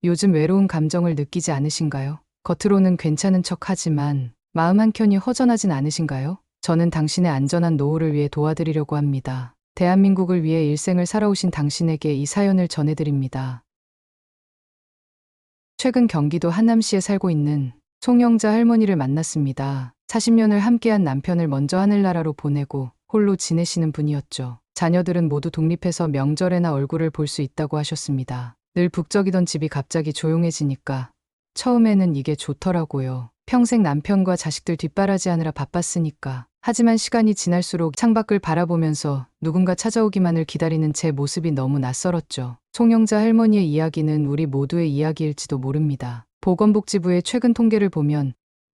요즘 외로운 감정을 느끼지 않으신가요? 겉으로는 괜찮은 척 하지만 마음 한켠이 허전하진 않으신가요? 저는 당신의 안전한 노후를 위해 도와드리려고 합니다. 대한민국을 위해 일생을 살아오신 당신에게 이 사연을 전해드립니다. 최근 경기도 하남시에 살고 있는 송영자 할머니를 만났습니다. 40년을 함께한 남편을 먼저 하늘나라로 보내고 홀로 지내시는 분이었죠. 자녀들은 모두 독립해서 명절에나 얼굴을 볼 수 있다고 하셨습니다. 늘 북적이던 집이 갑자기 조용해지니까 처음에는 이게 좋더라고요. 평생 남편과 자식들 뒷바라지하느라 바빴으니까. 하지만 시간이 지날수록 창밖을 바라보면서 누군가 찾아오기만을 기다리는 제 모습이 너무 낯설었죠. 송영자 할머니의 이야기는 우리 모두의 이야기일지도 모릅니다. 보건복지부의 최근 통계를 보면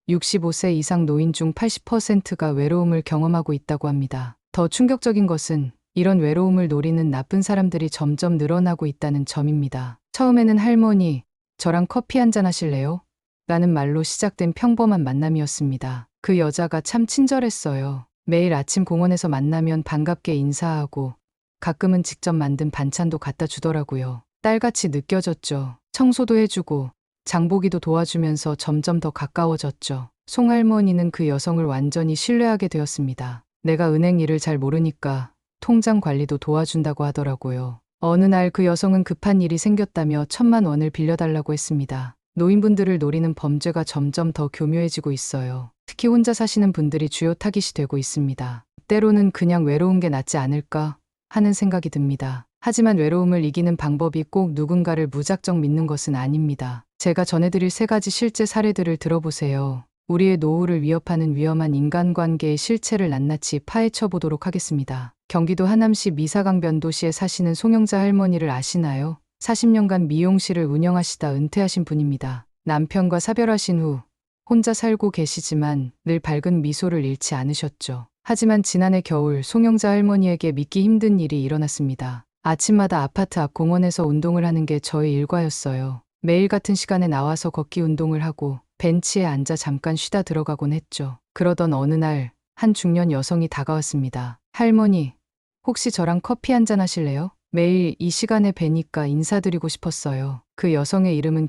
65세 이상 노인 중 80%가 외로움을 경험하고 있다고 합니다. 더 충격적인 것은 이런 외로움을 노리는 나쁜 사람들이 점점 늘어나고 있다는 점입니다. 처음에는 할머니, 저랑 커피 한잔 하실래요? 라는 말로 시작된 평범한 만남이었습니다. 그 여자가 참 친절했어요. 매일 아침 공원에서 만나면 반갑게 인사하고 가끔은 직접 만든 반찬도 갖다 주더라고요. 딸같이 느껴졌죠. 청소도 해주고 장보기도 도와주면서 점점 더 가까워졌죠. 송할머니는 그 여성을 완전히 신뢰하게 되었습니다. 내가 은행 일을 잘 모르니까 통장 관리도 도와준다고 하더라고요. 어느 날 그 여성은 급한 일이 생겼다며 1,000만 원을 빌려달라고 했습니다. 노인분들을 노리는 범죄가 점점 더 교묘해지고 있어요. 특히 혼자 사시는 분들이 주요 타깃이 되고 있습니다. 때로는 그냥 외로운 게 낫지 않을까 하는 생각이 듭니다. 하지만 외로움을 이기는 방법이 꼭 누군가를 무작정 믿는 것은 아닙니다. 제가 전해드릴 3가지 실제 사례들을 들어보세요. 우리의 노후를 위협하는 위험한 인간관계의 실체를 낱낱이 파헤쳐 보도록 하겠습니다. 경기도 하남시 미사강변도시에 사시는 송영자 할머니를 아시나요? 40년간 미용실을 운영하시다 은퇴하신 분입니다. 남편과 사별하신 후 혼자 살고 계시지만 늘 밝은 미소를 잃지 않으셨죠. 하지만 지난해 겨울 송영자 할머니에게 믿기 힘든 일이 일어났습니다. 아침마다 아파트 앞 공원에서 운동을 하는 게 저의 일과였어요. 매일 같은 시간에 나와서 걷기 운동을 하고 벤치에 앉아 잠깐 쉬다 들어가곤 했죠. 그러던 어느 날 한 중년 여성이 다가왔습니다. 할머니, 혹시 저랑 커피 한잔 하실래요? 매일 이 시간에 뵈니까 인사드리고 싶었어요. 그 여성의 이름은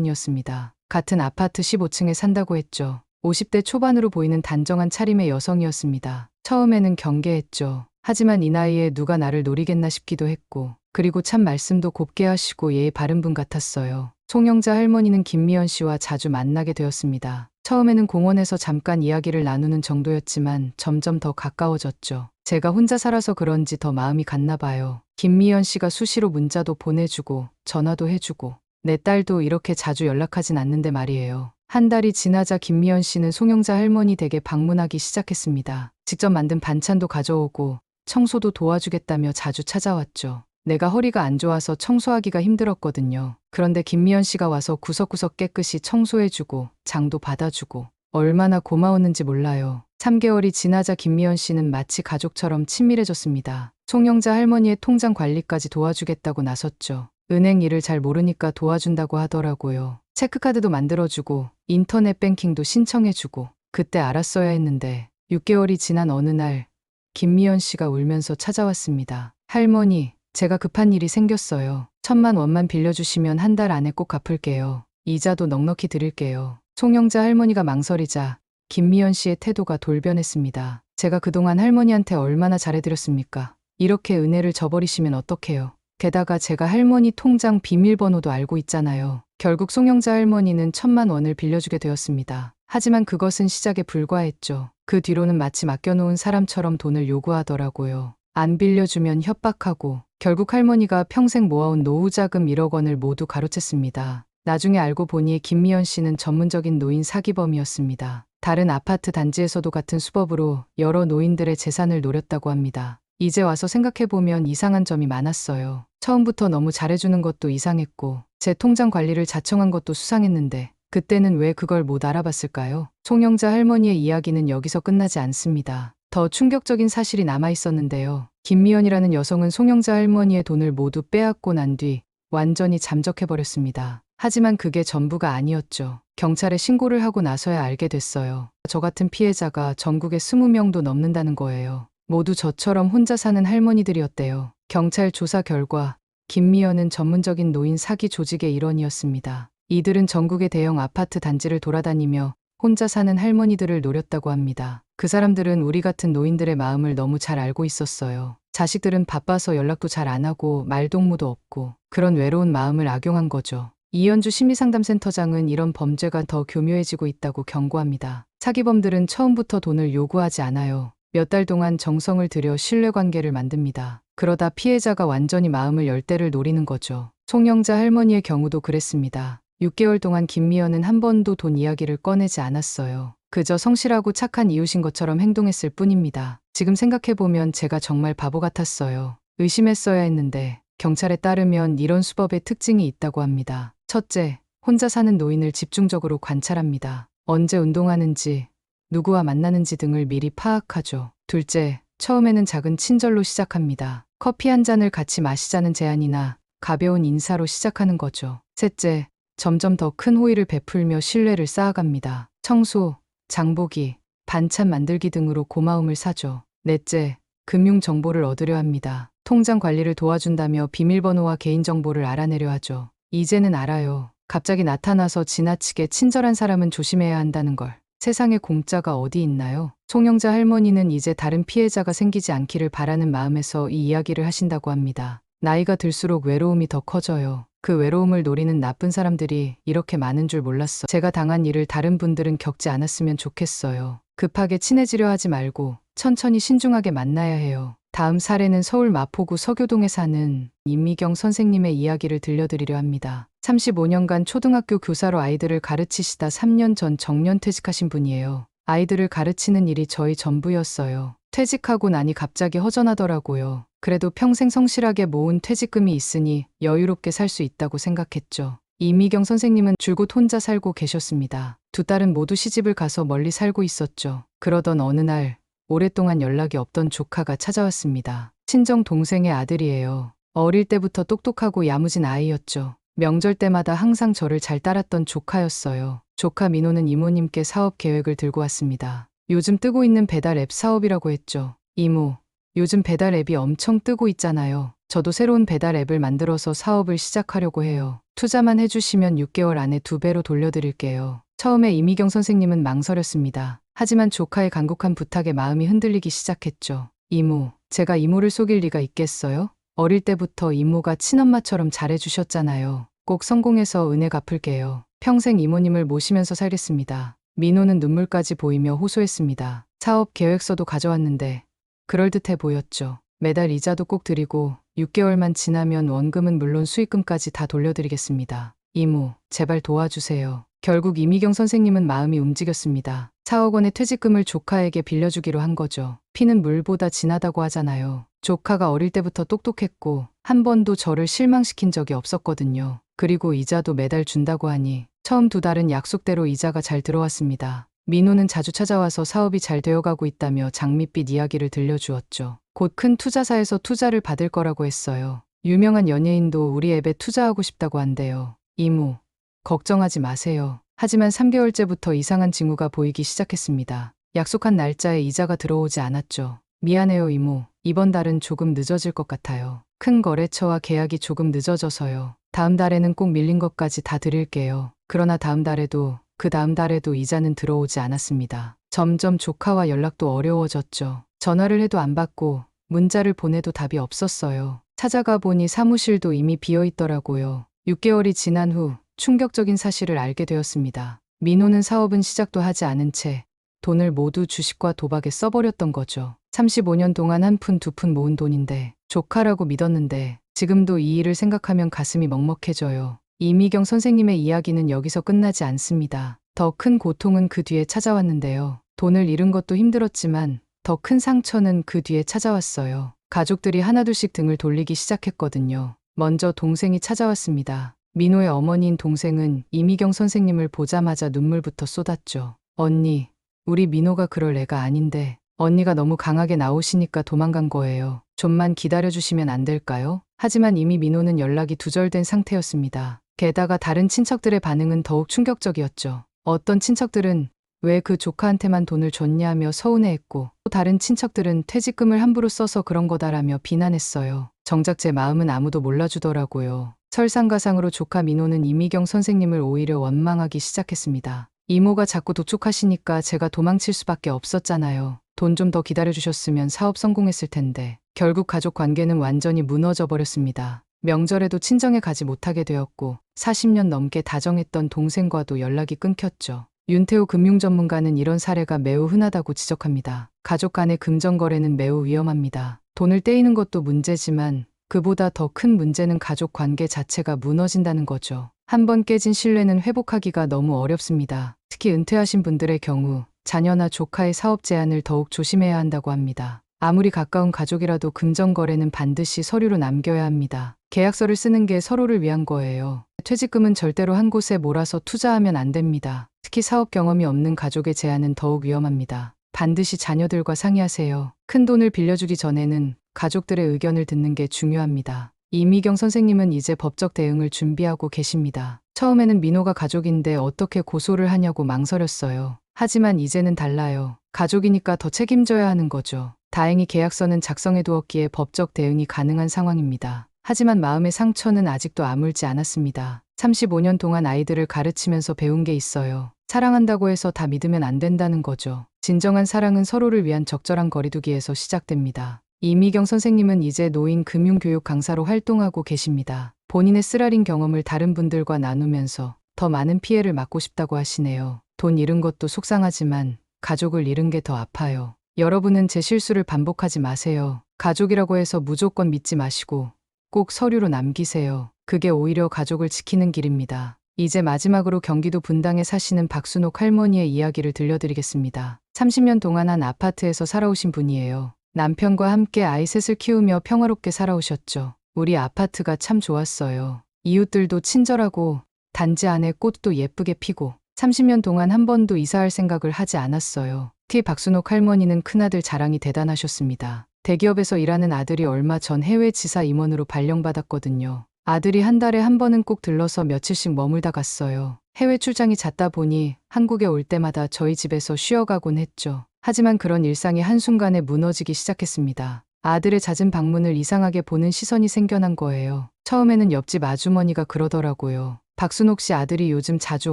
김미연이었습니다. 같은 아파트 15층에 산다고 했죠. 50대 초반으로 보이는 단정한 차림의 여성이었습니다. 처음에는 경계했죠. 하지만 이 나이에 누가 나를 노리겠나 싶기도 했고, 그리고 참 말씀도 곱게 하시고 예의 바른 분 같았어요. 송영자 할머니는 김미연 씨와 자주 만나게 되었습니다. 처음에는 공원에서 잠깐 이야기를 나누는 정도였지만 점점 더 가까워졌죠. 제가 혼자 살아서 그런지 더 마음이 갔나 봐요. 김미연 씨가 수시로 문자도 보내주고 전화도 해주고 내 딸도 이렇게 자주 연락하진 않는데 말이에요. 한 달이 지나자 김미연 씨는 송영자 할머니 댁에 방문하기 시작했습니다. 직접 만든 반찬도 가져오고 청소도 도와주겠다며 자주 찾아왔죠. 내가 허리가 안 좋아서 청소하기가 힘들었거든요. 그런데 김미연 씨가 와서 구석구석 깨끗이 청소해주고 장도 받아주고 얼마나 고마웠는지 몰라요. 3개월이 지나자 김미연 씨는 마치 가족처럼 친밀해졌습니다. 송영자 할머니의 통장 관리까지 도와주겠다고 나섰죠. 은행 일을 잘 모르니까 도와준다고 하더라고요. 체크카드도 만들어주고 인터넷 뱅킹도 신청해주고 그때 알았어야 했는데 6개월이 지난 어느 날 김미연 씨가 울면서 찾아왔습니다. 할머니, 제가 급한 일이 생겼어요. 1,000만 원만 빌려주시면 한 달 안에 꼭 갚을게요. 이자도 넉넉히 드릴게요. 송영자 할머니가 망설이자 김미연 씨의 태도가 돌변했습니다. 제가 그동안 할머니한테 얼마나 잘해드렸습니까? 이렇게 은혜를 저버리시면 어떡해요? 게다가 제가 할머니 통장 비밀번호도 알고 있잖아요. 결국 송영자 할머니는 1,000만 원을 빌려주게 되었습니다. 하지만 그것은 시작에 불과했죠. 그 뒤로는 마치 맡겨놓은 사람처럼 돈을 요구하더라고요. 안 빌려주면 협박하고 결국 할머니가 평생 모아온 노후자금 1억 원을 모두 가로챘습니다. 나중에 알고 보니 김미연 씨는 전문적인 노인 사기범이었습니다. 다른 아파트 단지에서도 같은 수법으로 여러 노인들의 재산을 노렸다고 합니다. 이제 와서 생각해보면 이상한 점이 많았어요. 처음부터 너무 잘해주는 것도 이상했고 제 통장 관리를 자청한 것도 수상했는데 그때는 왜 그걸 못 알아봤을까요? 송영자 할머니의 이야기는 여기서 끝나지 않습니다. 더 충격적인 사실이 남아있었는데요. 김미연이라는 여성은 송영자 할머니의 돈을 모두 빼앗고 난 뒤 완전히 잠적해버렸습니다. 하지만 그게 전부가 아니었죠. 경찰에 신고를 하고 나서야 알게 됐어요. 저 같은 피해자가 전국에 20명도 넘는다는 거예요. 모두 저처럼 혼자 사는 할머니들이었대요. 경찰 조사 결과 김미연은 전문적인 노인 사기 조직의 일원이었습니다. 이들은 전국의 대형 아파트 단지를 돌아다니며 혼자 사는 할머니들을 노렸다고 합니다. 그 사람들은 우리 같은 노인들의 마음을 너무 잘 알고 있었어요. 자식들은 바빠서 연락도 잘 안 하고 말동무도 없고 그런 외로운 마음을 악용한 거죠. 이현주 심리상담센터장은 이런 범죄가 더 교묘해지고 있다고 경고합니다. 사기범들은 처음부터 돈을 요구하지 않아요. 몇 달 동안 정성을 들여 신뢰관계를 만듭니다. 그러다 피해자가 완전히 마음을 열 때를 노리는 거죠. 송영자 할머니의 경우도 그랬습니다. 6개월 동안 김미연은 한 번도 돈 이야기를 꺼내지 않았어요. 그저 성실하고 착한 이웃인 것처럼 행동했을 뿐입니다. 지금 생각해보면 제가 정말 바보 같았어요. 의심했어야 했는데 경찰에 따르면 이런 수법의 특징이 있다고 합니다. 첫째, 혼자 사는 노인을 집중적으로 관찰합니다. 언제 운동하는지, 누구와 만나는지 등을 미리 파악하죠. 둘째, 처음에는 작은 친절로 시작합니다. 커피 한 잔을 같이 마시자는 제안이나 가벼운 인사로 시작하는 거죠. 셋째, 점점 더 큰 호의를 베풀며 신뢰를 쌓아갑니다. 청소, 장보기, 반찬 만들기 등으로 고마움을 사죠. 넷째, 금융 정보를 얻으려 합니다. 통장 관리를 도와준다며 비밀번호와 개인정보를 알아내려 하죠. 이제는 알아요. 갑자기 나타나서 지나치게 친절한 사람은 조심해야 한다는 걸. 세상에 공짜가 어디 있나요? 송영자 할머니는 이제 다른 피해자가 생기지 않기를 바라는 마음에서 이 이야기를 하신다고 합니다. 나이가 들수록 외로움이 더 커져요. 그 외로움을 노리는 나쁜 사람들이 이렇게 많은 줄 몰랐어. 제가 당한 일을 다른 분들은 겪지 않았으면 좋겠어요. 급하게 친해지려 하지 말고 천천히 신중하게 만나야 해요. 다음 사례는 서울 마포구 서교동에 사는 임미경 선생님의 이야기를 들려드리려 합니다. 35년간 초등학교 교사로 아이들을 가르치시다 3년 전 정년퇴직하신 분이에요. 아이들을 가르치는 일이 저희 전부였어요. 퇴직하고 나니 갑자기 허전하더라고요. 그래도 평생 성실하게 모은 퇴직금이 있으니 여유롭게 살 수 있다고 생각했죠. 임미경 선생님은 줄곧 혼자 살고 계셨습니다. 두 딸은 모두 시집을 가서 멀리 살고 있었죠. 그러던 어느 날 오랫동안 연락이 없던 조카가 찾아왔습니다. 친정 동생의 아들이에요. 어릴 때부터 똑똑하고 야무진 아이였죠. 명절 때마다 항상 저를 잘 따랐던 조카였어요. 조카 민호는 이모님께 사업 계획을 들고 왔습니다. 요즘 뜨고 있는 배달 앱 사업이라고 했죠. 이모, 요즘 배달 앱이 엄청 뜨고 있잖아요. 저도 새로운 배달 앱을 만들어서 사업을 시작하려고 해요. 투자만 해주시면 6개월 안에 2배로 돌려드릴게요. 처음에 이미경 선생님은 망설였습니다. 하지만 조카의 간곡한 부탁에 마음이 흔들리기 시작했죠. 이모, 제가 이모를 속일 리가 있겠어요? 어릴 때부터 이모가 친엄마처럼 잘해주셨잖아요. 꼭 성공해서 은혜 갚을게요. 평생 이모님을 모시면서 살겠습니다. 민호는 눈물까지 보이며 호소했습니다. 사업 계획서도 가져왔는데 그럴듯해 보였죠. 매달 이자도 꼭 드리고 6개월만 지나면 원금은 물론 수익금까지 다 돌려드리겠습니다. 이모, 제발 도와주세요. 결국 이미경 선생님은 마음이 움직였습니다. 4억 원의 퇴직금을 조카에게 빌려주기로 한 거죠. 피는 물보다 진하다고 하잖아요. 조카가 어릴 때부터 똑똑했고 한 번도 저를 실망시킨 적이 없었거든요. 그리고 이자도 매달 준다고 하니 처음 2달은 약속대로 이자가 잘 들어왔습니다. 민호는 자주 찾아와서 사업이 잘 되어가고 있다며 장밋빛 이야기를 들려주었죠. 곧 큰 투자사에서 투자를 받을 거라고 했어요. 유명한 연예인도 우리 앱에 투자하고 싶다고 한대요. 이모, 걱정하지 마세요. 하지만 3개월째부터 이상한 징후가 보이기 시작했습니다. 약속한 날짜에 이자가 들어오지 않았죠. 미안해요 이모. 이번 달은 조금 늦어질 것 같아요. 큰 거래처와 계약이 조금 늦어져서요. 다음 달에는 꼭 밀린 것까지 다 드릴게요. 그러나 다음 달에도 그 다음 달에도 이자는 들어오지 않았습니다. 점점 조카와 연락도 어려워졌죠. 전화를 해도 안 받고 문자를 보내도 답이 없었어요. 찾아가 보니 사무실도 이미 비어 있더라고요. 6개월이 지난 후 충격적인 사실을 알게 되었습니다. 민호는 사업은 시작도 하지 않은 채 돈을 모두 주식과 도박에 써버렸던 거죠. 35년 동안 한 푼 두 푼 모은 돈인데 조카라고 믿었는데 지금도 이 일을 생각하면 가슴이 먹먹해져요. 이미경 선생님의 이야기는 여기서 끝나지 않습니다. 더 큰 고통은 그 뒤에 찾아왔는데요. 돈을 잃은 것도 힘들었지만 더 큰 상처는 그 뒤에 찾아왔어요. 가족들이 하나둘씩 등을 돌리기 시작했거든요. 먼저 동생이 찾아왔습니다. 민호의 어머니인 동생은 이미경 선생님을 보자마자 눈물부터 쏟았죠. 언니, 우리 민호가 그럴 애가 아닌데 언니가 너무 강하게 나오시니까 도망간 거예요. 좀만 기다려주시면 안 될까요? 하지만 이미 민호는 연락이 두절된 상태였습니다. 게다가 다른 친척들의 반응은 더욱 충격적이었죠. 어떤 친척들은 왜 그 조카한테만 돈을 줬냐며 서운해했고 또 다른 친척들은 퇴직금을 함부로 써서 그런 거다라며 비난했어요. 정작 제 마음은 아무도 몰라주더라고요. 설상가상으로 조카 민호는 이미경 선생님을 오히려 원망하기 시작했습니다. 이모가 자꾸 도촉하시니까 제가 도망칠 수밖에 없었잖아요. 돈 좀 더 기다려주셨으면 사업 성공했을 텐데. 결국 가족 관계는 완전히 무너져 버렸습니다. 명절에도 친정에 가지 못하게 되었고 40년 넘게 다정했던 동생과도 연락이 끊겼죠. 윤태호 금융전문가는 이런 사례가 매우 흔하다고 지적합니다. 가족 간의 금전거래는 매우 위험합니다. 돈을 떼이는 것도 문제지만 그보다 더 큰 문제는 가족 관계 자체가 무너진다는 거죠. 한번 깨진 신뢰는 회복하기가 너무 어렵습니다. 특히 은퇴하신 분들의 경우 자녀나 조카의 사업 제안을 더욱 조심해야 한다고 합니다. 아무리 가까운 가족이라도 금전거래는 반드시 서류로 남겨야 합니다. 계약서를 쓰는 게 서로를 위한 거예요. 퇴직금은 절대로 한 곳에 몰아서 투자하면 안 됩니다. 특히 사업 경험이 없는 가족의 제안은 더욱 위험합니다. 반드시 자녀들과 상의하세요. 큰 돈을 빌려주기 전에는 가족들의 의견을 듣는 게 중요합니다. 이미경 선생님은 이제 법적 대응을 준비하고 계십니다. 처음에는 민호가 가족인데 어떻게 고소를 하냐고 망설였어요. 하지만 이제는 달라요. 가족이니까 더 책임져야 하는 거죠. 다행히 계약서는 작성해 두었기에 법적 대응이 가능한 상황입니다. 하지만 마음의 상처는 아직도 아물지 않았습니다. 35년 동안 아이들을 가르치면서 배운 게 있어요. 사랑한다고 해서 다 믿으면 안 된다는 거죠. 진정한 사랑은 서로를 위한 적절한 거리두기에서 시작됩니다. 이미경 선생님은 이제 노인 금융교육 강사로 활동하고 계십니다. 본인의 쓰라린 경험을 다른 분들과 나누면서 더 많은 피해를 막고 싶다고 하시네요. 돈 잃은 것도 속상하지만 가족을 잃은 게 더 아파요. 여러분은 제 실수를 반복하지 마세요. 가족이라고 해서 무조건 믿지 마시고 꼭 서류로 남기세요. 그게 오히려 가족을 지키는 길입니다. 이제 마지막으로 경기도 분당에 사시는 박순옥 할머니의 이야기를 들려드리겠습니다. 30년 동안 한 아파트에서 살아오신 분이에요. 남편과 함께 아이 셋을 키우며 평화롭게 살아오셨죠. 우리 아파트가 참 좋았어요. 이웃들도 친절하고 단지 안에 꽃도 예쁘게 피고 30년 동안 한 번도 이사할 생각을 하지 않았어요. 특히 박순옥 할머니는 큰아들 자랑이 대단하셨습니다. 대기업에서 일하는 아들이 얼마 전 해외 지사 임원으로 발령받았거든요. 아들이 한 달에 한 번은 꼭 들러서 며칠씩 머물다 갔어요. 해외 출장이 잦다 보니 한국에 올 때마다 저희 집에서 쉬어가곤 했죠. 하지만 그런 일상이 한순간에 무너지기 시작했습니다. 아들의 잦은 방문을 이상하게 보는 시선이 생겨난 거예요. 처음에는 옆집 아주머니가 그러더라고요. 박순옥 씨 아들이 요즘 자주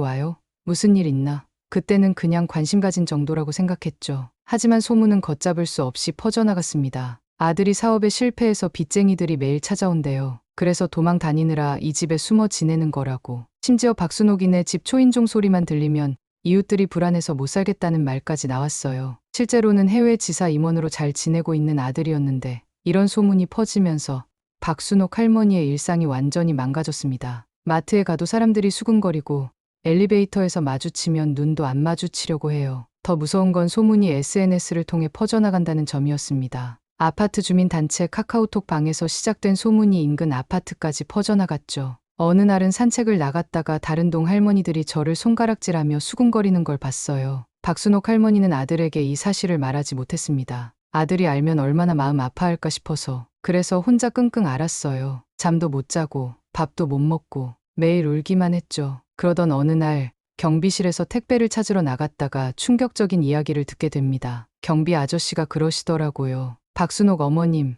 와요? 무슨 일 있나? 그때는 그냥 관심 가진 정도라고 생각했죠. 하지만 소문은 걷잡을 수 없이 퍼져나갔습니다. 아들이 사업에 실패해서 빚쟁이들이 매일 찾아온대요. 그래서 도망 다니느라 이 집에 숨어 지내는 거라고. 심지어 박순옥이네 집 초인종 소리만 들리면 이웃들이 불안해서 못 살겠다는 말까지 나왔어요. 실제로는 해외 지사 임원으로 잘 지내고 있는 아들이었는데 이런 소문이 퍼지면서 박순옥 할머니의 일상이 완전히 망가졌습니다. 마트에 가도 사람들이 수군거리고 엘리베이터에서 마주치면 눈도 안 마주치려고 해요. 더 무서운 건 소문이 SNS를 통해 퍼져나간다는 점이었습니다. 아파트 주민단체 카카오톡 방에서 시작된 소문이 인근 아파트까지 퍼져나갔죠. 어느 날은 산책을 나갔다가 다른 동 할머니들이 저를 손가락질하며 수군거리는 걸 봤어요. 박순옥 할머니는 아들에게 이 사실을 말하지 못했습니다. 아들이 알면 얼마나 마음 아파할까 싶어서. 그래서 혼자 끙끙 앓았어요. 잠도 못 자고 밥도 못 먹고 매일 울기만 했죠. 그러던 어느 날 경비실에서 택배를 찾으러 나갔다가 충격적인 이야기를 듣게 됩니다. 경비 아저씨가 그러시더라고요. 박순옥 어머님,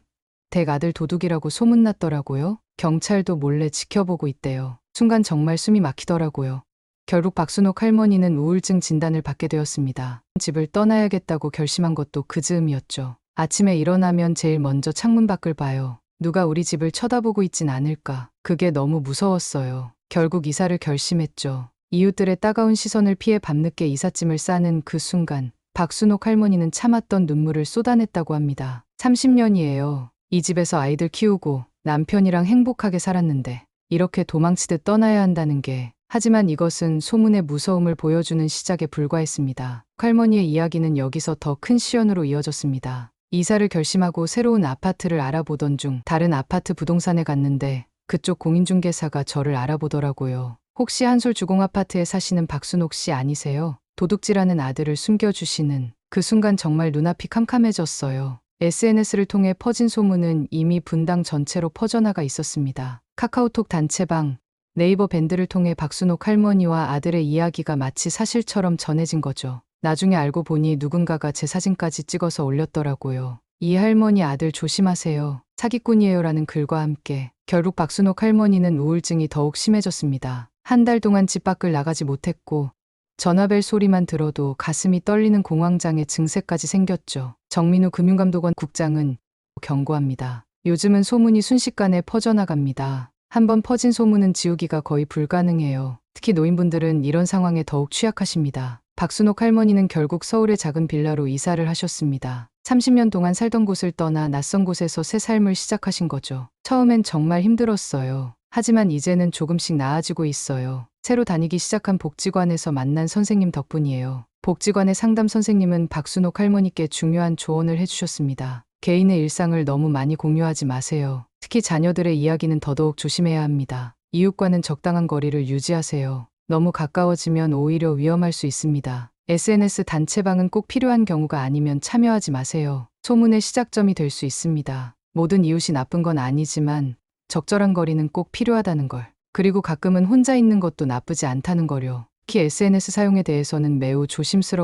댁 아들 도둑이라고 소문났더라고요. 경찰도 몰래 지켜보고 있대요. 순간 정말 숨이 막히더라고요. 결국 박순옥 할머니는 우울증 진단을 받게 되었습니다. 집을 떠나야겠다고 결심한 것도 그 즈음이었죠. 아침에 일어나면 제일 먼저 창문 밖을 봐요. 누가 우리 집을 쳐다보고 있진 않을까. 그게 너무 무서웠어요. 결국 이사를 결심했죠. 이웃들의 따가운 시선을 피해 밤늦게 이삿짐을 싸는 그 순간 박순옥 할머니는 참았던 눈물을 쏟아냈다고 합니다. 30년이에요. 이 집에서 아이들 키우고 남편이랑 행복하게 살았는데 이렇게 도망치듯 떠나야 한다는 게, 하지만 이것은 소문의 무서움을 보여주는 시작에 불과했습니다. 할머니의 이야기는 여기서 더 큰 시련으로 이어졌습니다. 이사를 결심하고 새로운 아파트를 알아보던 중 다른 아파트 부동산에 갔는데 그쪽 공인중개사가 저를 알아보더라고요. 혹시 한솔 주공아파트에 사시는 박순옥 씨 아니세요? 도둑질하는 아들을 숨겨주시는. 그 순간 정말 눈앞이 캄캄해졌어요. SNS를 통해 퍼진 소문은 이미 분당 전체로 퍼져나가 있었습니다. 카카오톡 단체방, 네이버 밴드를 통해 박순옥 할머니와 아들의 이야기가 마치 사실처럼 전해진 거죠. 나중에 알고 보니 누군가가 제 사진까지 찍어서 올렸더라고요. 이 할머니 아들 조심하세요. 사기꾼이에요라는 글과 함께 결국 박순옥 할머니는 우울증이 더욱 심해졌습니다. 한 달 동안 집 밖을 나가지 못했고 전화벨 소리만 들어도 가슴이 떨리는 공황장애 증세까지 생겼죠. 정민우 금융감독원 국장은 경고합니다. 요즘은 소문이 순식간에 퍼져나갑니다. 한번 퍼진 소문은 지우기가 거의 불가능해요. 특히 노인분들은 이런 상황에 더욱 취약하십니다. 박순옥 할머니는 결국 서울의 작은 빌라로 이사를 하셨습니다. 30년 동안 살던 곳을 떠나 낯선 곳에서 새 삶을 시작하신 거죠. 처음엔 정말 힘들었어요. 하지만 이제는 조금씩 나아지고 있어요. 새로 다니기 시작한 복지관에서 만난 선생님 덕분이에요. 복지관의 상담 선생님은 박순옥 할머니께 중요한 조언을 해주셨습니다. 개인의 일상을 너무 많이 공유하지 마세요. 특히 자녀들의 이야기는 더더욱 조심해야 합니다. 이웃과는 적당한 거리를 유지하세요. 너무 가까워지면 오히려 위험할 수 있습니다. SNS 단체방은 꼭 필요한 경우가 아니면 참여하지 마세요. 소문의 시작점이 될 수 있습니다. 모든 이웃이 나쁜 건 아니지만 적절한 거리는 꼭 필요하다는 걸. 그리고 가끔은 혼자 있는 것도 나쁘지 않다는 거요. 특히 SNS 사용에 대해서는 매우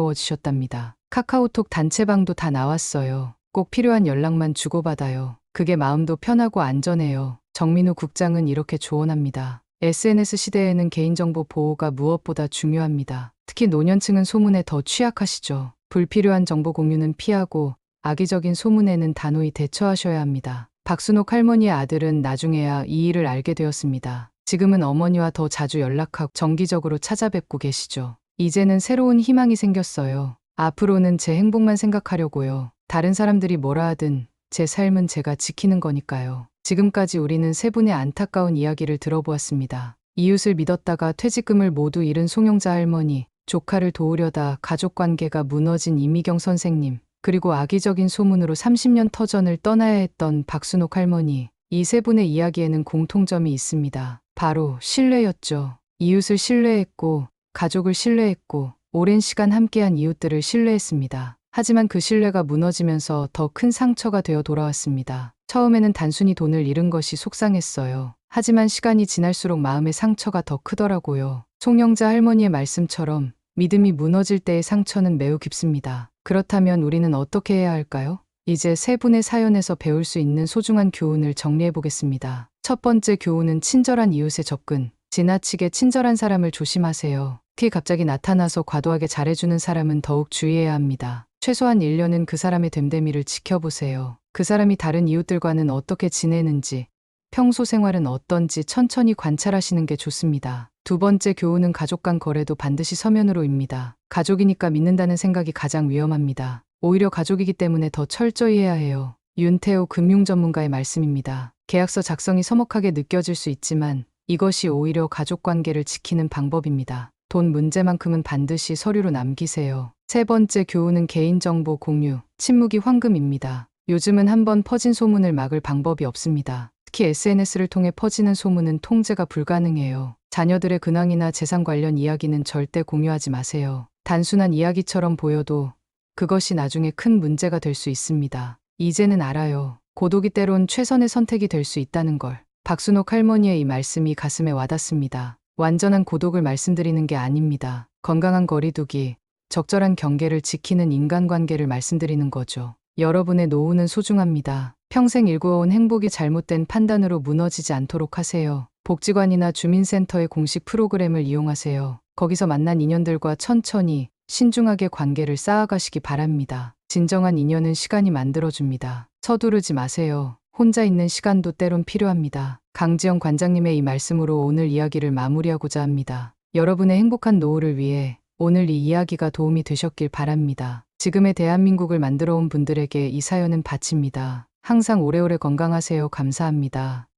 조심스러워지셨답니다. 카카오톡 단체방도 다 나왔어요. 꼭 필요한 연락만 주고받아요. 그게 마음도 편하고 안전해요. 정민우 국장은 이렇게 조언합니다. SNS 시대에는 개인정보 보호가 무엇보다 중요합니다. 특히 노년층은 소문에 더 취약하시죠. 불필요한 정보 공유는 피하고 악의적인 소문에는 단호히 대처하셔야 합니다. 박순옥 할머니의 아들은 나중에야 이 일을 알게 되었습니다. 지금은 어머니와 더 자주 연락하고 정기적으로 찾아뵙고 계시죠. 이제는 새로운 희망이 생겼어요. 앞으로는 제 행복만 생각하려고요. 다른 사람들이 뭐라 하든 제 삶은 제가 지키는 거니까요. 지금까지 우리는 세 분의 안타까운 이야기를 들어보았습니다. 이웃을 믿었다가 퇴직금을 모두 잃은 송영자 할머니, 조카를 도우려다 가족관계가 무너진 이미경 선생님, 그리고 악의적인 소문으로 30년 터전을 떠나야 했던 박순옥 할머니. 이 세 분의 이야기에는 공통점이 있습니다. 바로 신뢰였죠. 이웃을 신뢰했고, 가족을 신뢰했고, 오랜 시간 함께한 이웃들을 신뢰했습니다. 하지만 그 신뢰가 무너지면서 더 큰 상처가 되어 돌아왔습니다. 처음에는 단순히 돈을 잃은 것이 속상했어요. 하지만 시간이 지날수록 마음의 상처가 더 크더라고요. 송영자 할머니의 말씀처럼 믿음이 무너질 때의 상처는 매우 깊습니다. 그렇다면 우리는 어떻게 해야 할까요? 이제 세 분의 사연에서 배울 수 있는 소중한 교훈을 정리해 보겠습니다. 첫 번째 교훈은 친절한 이웃의 접근. 지나치게 친절한 사람을 조심하세요. 특히 갑자기 나타나서 과도하게 잘해주는 사람은 더욱 주의해야 합니다. 최소한 1년은 그 사람의 됨됨이를 지켜보세요. 그 사람이 다른 이웃들과는 어떻게 지내는지, 평소 생활은 어떤지 천천히 관찰하시는 게 좋습니다. 두 번째 교훈은 가족 간 거래도 반드시 서면으로입니다. 가족이니까 믿는다는 생각이 가장 위험합니다. 오히려 가족이기 때문에 더 철저히 해야 해요. 윤태호 금융전문가의 말씀입니다. 계약서 작성이 서먹하게 느껴질 수 있지만 이것이 오히려 가족 관계를 지키는 방법입니다. 돈 문제만큼은 반드시 서류로 남기세요. 세 번째 교훈은 개인정보 공유, 침묵이 황금입니다. 요즘은 한번 퍼진 소문을 막을 방법이 없습니다. 특히 SNS를 통해 퍼지는 소문은 통제가 불가능해요. 자녀들의 근황이나 재산 관련 이야기는 절대 공유하지 마세요. 단순한 이야기처럼 보여도 그것이 나중에 큰 문제가 될 수 있습니다. 이제는 알아요. 고독이 때론 최선의 선택이 될 수 있다는 걸. 박순옥 할머니의 이 말씀이 가슴에 와닿습니다. 완전한 고독을 말씀드리는 게 아닙니다. 건강한 거리두기, 적절한 경계를 지키는 인간관계를 말씀드리는 거죠. 여러분의 노후는 소중합니다. 평생 일구어온 행복이 잘못된 판단으로 무너지지 않도록 하세요. 복지관이나 주민센터의 공식 프로그램을 이용하세요. 거기서 만난 인연들과 천천히 신중하게 관계를 쌓아가시기 바랍니다. 진정한 인연은 시간이 만들어줍니다. 서두르지 마세요. 혼자 있는 시간도 때론 필요합니다. 강지영 관장님의 이 말씀으로 오늘 이야기를 마무리하고자 합니다. 여러분의 행복한 노후를 위해 오늘 이 이야기가 도움이 되셨길 바랍니다. 지금의 대한민국을 만들어 온 분들에게 이 사연은 바칩니다. 항상 오래오래 건강하세요. 감사합니다.